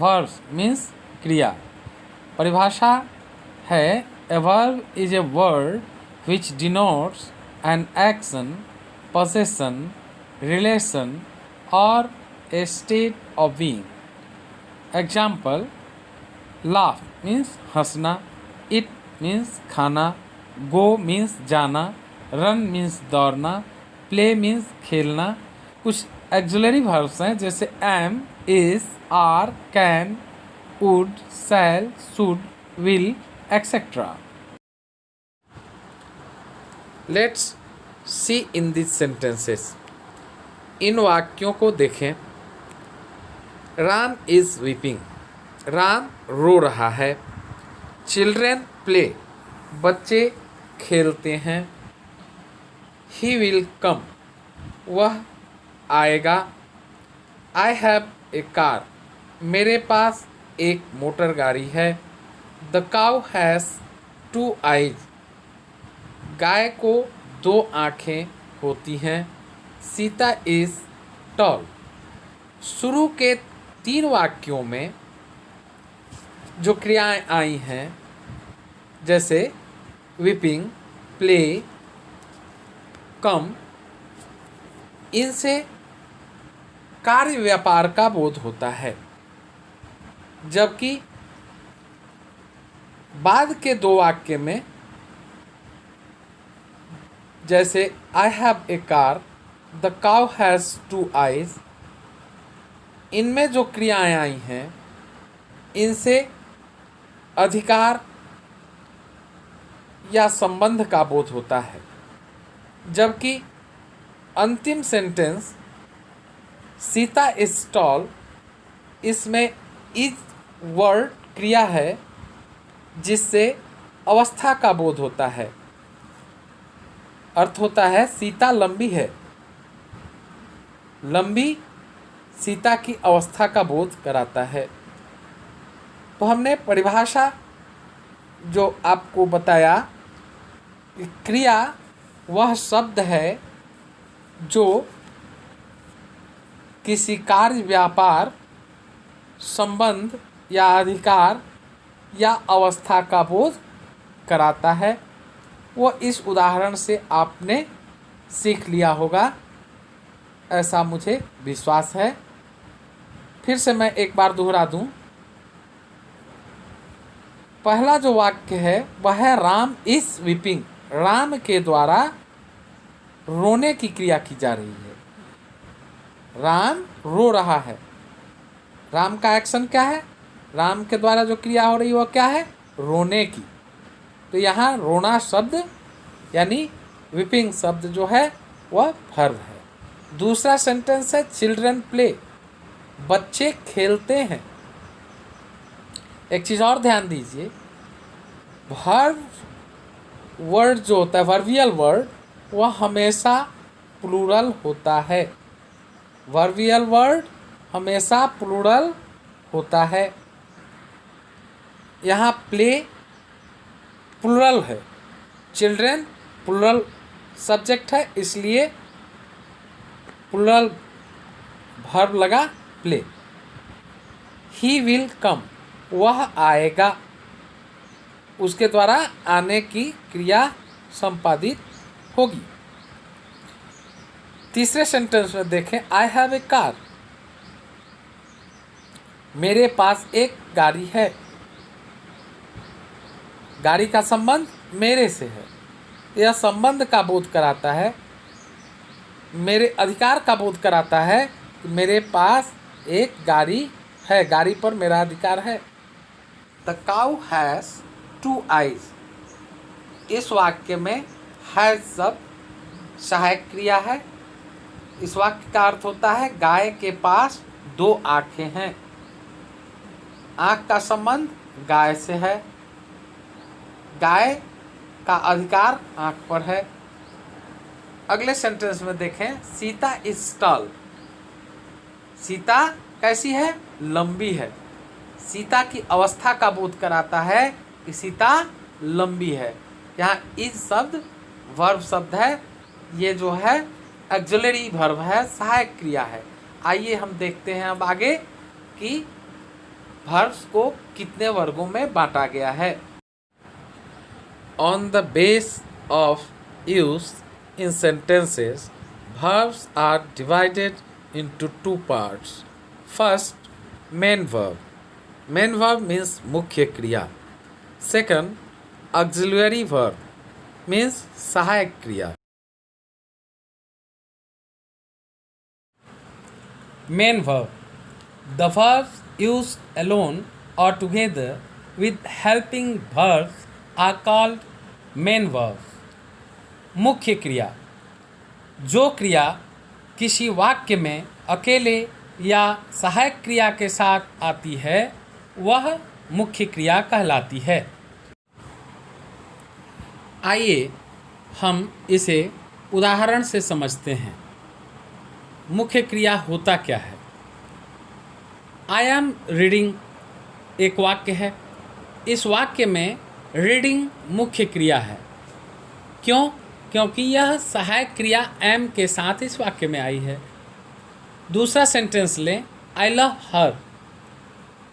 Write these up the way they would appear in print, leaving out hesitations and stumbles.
Verbs means क्रिया। परिभाषा है a verb is a word which denotes an action, possession, relation और a state of being. Example, laugh means हंसना, eat means खाना, go means जाना, run means दौड़ना, play means खेलना। कुछ एक्जुलरी वर्ब्स हैं जैसे am, is, are, can, would, shall, should, will, etcetera. Let's see in this sentences. इन वाक्यों को देखें। राम इज वीपिंग, राम रो रहा है। चिल्ड्रेन प्ले, बच्चे खेलते हैं। ही विल कम, वह आएगा। आई हैव ए कार, मेरे पास एक मोटर गाड़ी है। द काउ हैज़ 2 eyes, गाय को 2 आँखें होती हैं। Sita is tall. शुरू के 3 वाक्यों में जो क्रियाएं आई हैं जैसे वीपिंग, प्ले, कम, इनसे कार्य व्यापार का बोध होता है, जबकि बाद के 2 वाक्य में जैसे I have a car, the cow has 2 eyes, इनमें जो क्रियाएं आई हैं इनसे अधिकार या संबंध का बोध होता है, जबकि अंतिम सेंटेंस सीता इज टॉल, इसमें इज वर्ड क्रिया है जिससे अवस्था का बोध होता है। अर्थ होता है सीता लंबी है। लंबी सीता की अवस्था का बोध कराता है। तो हमने परिभाषा जो आपको बताया कि क्रिया वह शब्द है जो किसी कार्य, व्यापार, संबंध या अधिकार या अवस्था का बोध कराता है। वो इस उदाहरण से आपने सीख लिया होगा, ऐसा मुझे विश्वास है। फिर से मैं एक बार दोहरा दूं। पहला जो वाक्य है वह है राम इज वीपिंग, राम के द्वारा रोने की क्रिया की जा रही है। राम रो रहा है। राम का एक्शन क्या है? राम के द्वारा जो क्रिया हो रही है वह क्या है? रोने की। तो यहाँ रोना शब्द यानी वीपिंग शब्द जो है वह वर्ब है। दूसरा सेंटेंस है चिल्ड्रन प्ले, बच्चे खेलते हैं। एक चीज़ और ध्यान दीजिए, वर्ब वर्ड जो होता है, वर्बियल वर्ड, वह हमेशा प्लूरल होता है। वर्बियल वर्ड हमेशा प्लूरल होता है। यहाँ प्ले प्लूरल है, चिल्ड्रन प्लूरल सब्जेक्ट है, इसलिए प्लूरल वर्ब लगा प्ले। ही विल कम, वह आएगा, उसके द्वारा आने की क्रिया संपादित होगी। तीसरे सेंटेंस में देखें, आई हैव ए कार, मेरे पास एक गाड़ी है। गाड़ी का संबंध मेरे से है। यह संबंध का बोध कराता है, मेरे अधिकार का बोध कराता है कि मेरे पास एक गाड़ी है, गाड़ी पर मेरा अधिकार है। द काउ हैज़ 2 eyes, इस वाक्य में हैज़ शब्द सहायक क्रिया है। इस वाक्य का अर्थ होता है गाय के पास 2 आँखें हैं। आँख का संबंध गाय से है, गाय का अधिकार आँख पर है। अगले सेंटेंस में देखें, सीता इज टॉल, सीता कैसी है? लंबी है। सीता की अवस्था का बोध कराता है कि सीता लंबी है। यहाँ इज शब्द वर्ब शब्द है, ये जो है ऑक्सिलरी वर्ब है, सहायक क्रिया है। आइए हम देखते हैं अब आगे कि verbs को कितने वर्गों में बांटा गया है? On the base of use in sentences, verbs are divided into two parts. First, main verb. Main verb means मुख्य क्रिया. Second, auxiliary verb means सहायक क्रिया. Main verb. The verbs used alone or together with helping verbs are called main verbs. मुख्य क्रिया. जो क्रिया किसी वाक्य में अकेले या सहायक क्रिया के साथ आती है वह मुख्य क्रिया कहलाती है. आइए हम इसे उदाहरण से समझते हैं. मुख्य क्रिया होता क्या है? आई एम रीडिंग एक वाक्य है. इस वाक्य में रीडिंग मुख्य क्रिया है. क्यों? क्योंकि यह सहायक क्रिया एम के साथ इस वाक्य में आई है. दूसरा सेंटेंस लें. I love her.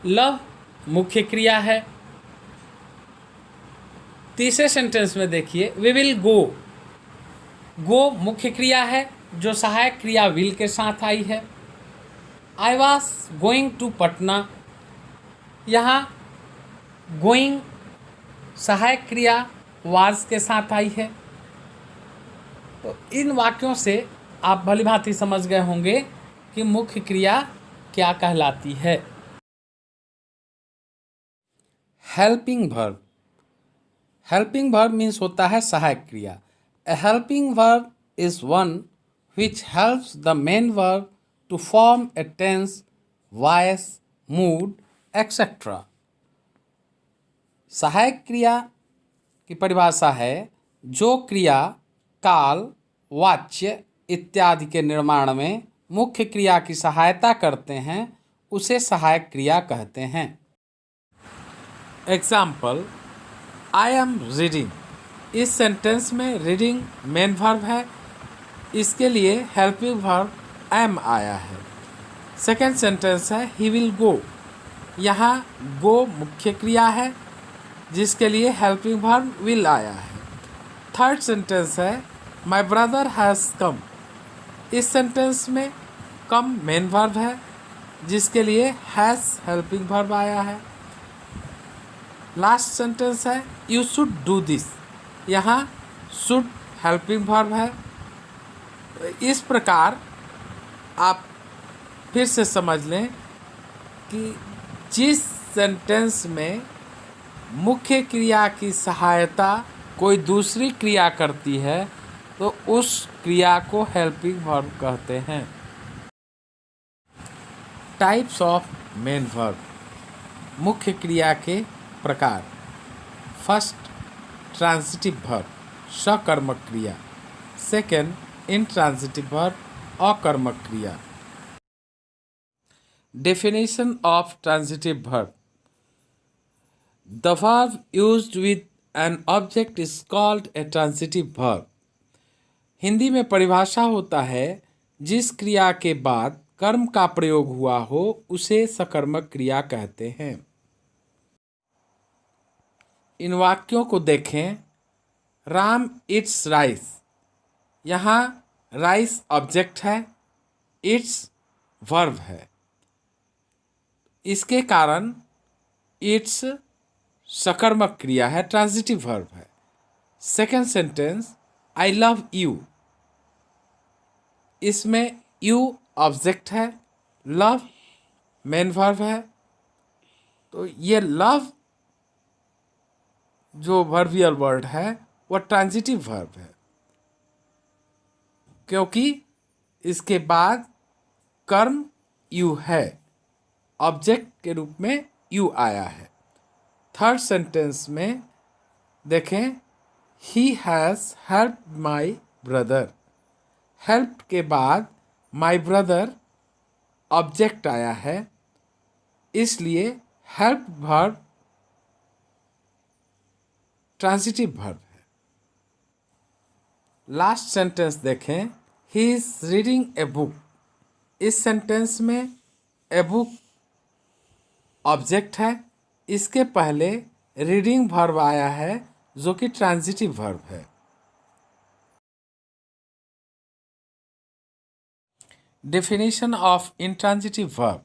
लव मुख्य क्रिया है. तीसरे सेंटेंस में देखिए. We will go. गो मुख्य क्रिया है जो सहायक क्रिया विल के साथ आई है. I was going to Patna. यहाँ गोइंग सहायक क्रिया वाज के साथ आई है. तो इन वाक्यों से आप भली भांति समझ गए होंगे कि मुख्य क्रिया क्या कहलाती है. Helping verb. Helping verb means होता है सहायक क्रिया. ए helping verb is one which helps the main verb to form a tense, voice, mood, etc. सहायक क्रिया की परिभाषा है जो क्रिया काल, वाच्य इत्यादि के निर्माण में मुख्य क्रिया की सहायता करते हैं उसे सहायक क्रिया कहते हैं. एग्जाम्पल. I am reading. इस सेंटेंस में रीडिंग मेन वर्ब है. इसके लिए हेल्पिंग वर्ब एम आया है. सेकेंड सेंटेंस है ही विल गो. यहाँ गो मुख्य क्रिया है जिसके लिए हेल्पिंग वर्ब विल आया है. थर्ड सेंटेंस है माई ब्रदर हैज़ कम. इस सेंटेंस में कम मेन वर्ब है जिसके लिए हैज़ हेल्पिंग वर्ब आया है. लास्ट सेंटेंस है यू शुड डू दिस. यहाँ शुड हेल्पिंग वर्ब है. इस प्रकार आप फिर से समझ लें कि जिस सेंटेंस में मुख्य क्रिया की सहायता कोई दूसरी क्रिया करती है तो उस क्रिया को हेल्पिंग वर्ब कहते हैं. Types of main verb. मुख्य क्रिया के प्रकार. फर्स्ट, ट्रांजिटिव वर्ब सकर्मक क्रिया. सेकेंड, intransitive verb अकर्मक क्रिया. Definition of transitive verb. The verb used with an object is called a transitive verb. Hindi में परिभाषा होता है जिस क्रिया के बाद कर्म का प्रयोग हुआ हो उसे सकर्मक क्रिया कहते हैं. इन वाक्यों को देखें. Ram it's rice. यहाँ राइस ऑब्जेक्ट है, इट्स वर्ब है. इसके कारण इट्स सकर्मक क्रिया है, ट्रांजिटिव वर्ब है. Second sentence I love you. इसमें यू ऑब्जेक्ट है, लव मेन वर्ब है. तो ये लव जो वर्बियल वर्ड है वह ट्रांजिटिव वर्ब है क्योंकि इसके बाद कर्म यू है, ऑब्जेक्ट के रूप में यू आया है. थर्ड सेंटेंस में देखें. He has help my brother. Help के बाद माई ब्रदर ऑब्जेक्ट आया है इसलिए हेल्प वर्ब ट्रांजिटिव वर्ब है. लास्ट सेंटेंस देखें. He is reading a book. इस सेंटेंस में ए बुक ऑब्जेक्ट है। इसके पहले रीडिंग वर्ब आया है जो कि ट्रांजिटिव वर्ब है। Definition of intransitive verb.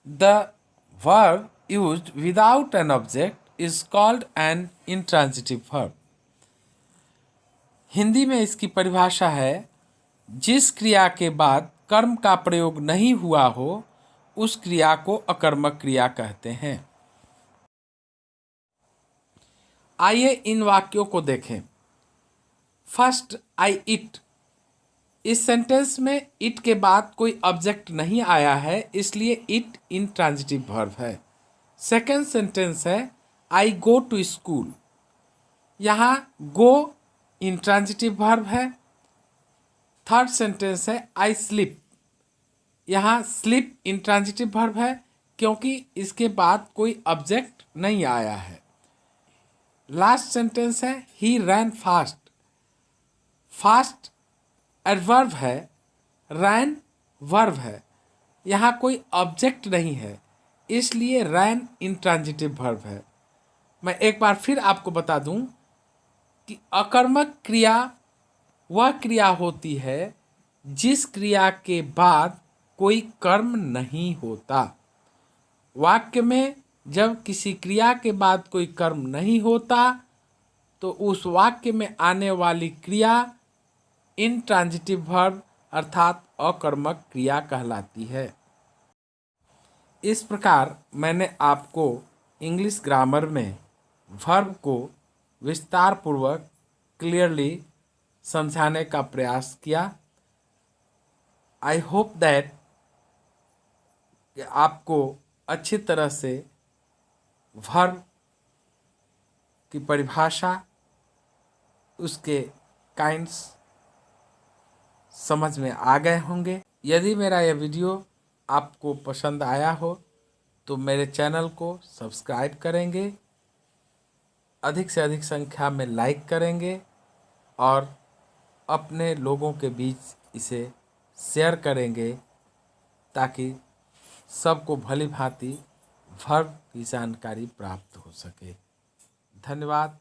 The verb used without an object is called an intransitive verb. Hindi में इसकी परिभाषा है, जिस क्रिया के बाद कर्म का प्रयोग नहीं हुआ हो उस क्रिया को अकर्मक क्रिया कहते हैं। आइए इन वाक्यों को देखें। First, I it. इस सेंटेंस में इट के बाद कोई ऑब्जेक्ट नहीं आया है, इसलिए इट इंट्रांजिटिव वर्ब है। सेकेंड सेंटेंस है, आई गो टू स्कूल। यहाँ गो इंट्रांजिटिव वर्ब है। थर्ड सेंटेंस है, आई स्लीप। यहाँ स्लीप इंट्रांजिटिव वर्ब है क्योंकि इसके बाद कोई ऑब्जेक्ट नहीं आया है। लास्ट सेंटेंस है, ही रैन फास्ट। फास्ट एडवर्ब है, रैन वर्ब है। यहाँ कोई ऑब्जेक्ट नहीं है, इसलिए रैन इंट्रांजिटिव वर्ब है। मैं एक बार फिर आपको बता दूं कि अकर्मक क्रिया वह क्रिया होती है जिस क्रिया के बाद कोई कर्म नहीं होता। वाक्य में जब किसी क्रिया के बाद कोई कर्म नहीं होता तो उस वाक्य में आने वाली क्रिया इंट्रांजिटिव वर्ब अर्थात अकर्मक क्रिया कहलाती है। इस प्रकार मैंने आपको इंग्लिश ग्रामर में वर्ब को विस्तार पूर्वक क्लियरली समझाने का प्रयास किया। आई होप दैट कि आपको अच्छी तरह से वर्ब की परिभाषा, उसके काइंड्स समझ में आ गए होंगे। यदि मेरा यह वीडियो आपको पसंद आया हो तो मेरे चैनल को सब्सक्राइब करेंगे, अधिक से अधिक संख्या में लाइक करेंगे और अपने लोगों के बीच इसे शेयर करेंगे ताकि सबको भली भांति वर्ब की जानकारी प्राप्त हो सके। धन्यवाद।